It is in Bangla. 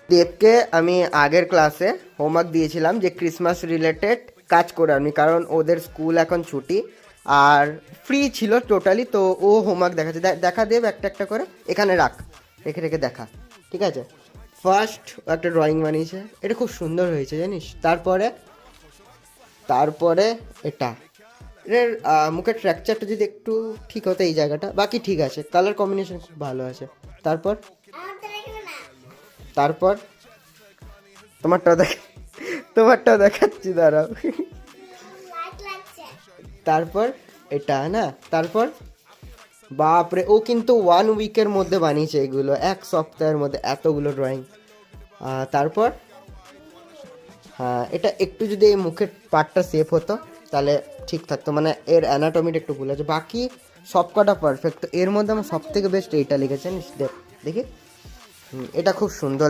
দেবকে আমি আগের ক্লাসে হোমওয়ার্ক দিয়েছিলাম যে ক্রিসমাস রিলেটেড কাজ করে আমি, কারণ ওদের স্কুল এখন ছুটি আর ফ্রি ছিল টোটালি। তো ও হোমওয়ার্ক দেখাচ্ছে, দেখা দেব একটা একটা করে, এখানে রাখ, রেখে রেখে দেখা, ঠিক আছে? ফার্স্ট একটা ড্রয়িং বানিয়েছে, এটা খুব সুন্দর হয়েছে জানিস। তারপরে তারপরে এটা এর মুখের স্ট্রাকচারটা যদি একটু ঠিক হতো এই জায়গাটা, বাকি ঠিক আছে, কালার কম্বিনেশন খুব ভালো আছে। তারপর তারপর তোমারটাও দেখ, তোমারটাও দেখাচ্ছি দাঁড়াও। তারপর এটা না, তারপর বাপরে, ও কিন্তু 1 উইকের মধ্যে বানিয়েছে এগুলো, 1 সপ্তাহের মধ্যে এতগুলো ড্রয়িং। তারপর হ্যাঁ, এটা একটু যদি এই মুখের পার্টটা সেফ হতো তাহলে ঠিক থাকতো, মানে এর অ্যানাটমিটা একটু ভুল আছে, বাকি সব কটা পারফেক্ট। এর মধ্যে আমার সব থেকে বেস্ট এইটা লেগেছে, জানিস? দেখ দেখি, এটা খুব সুন্দর।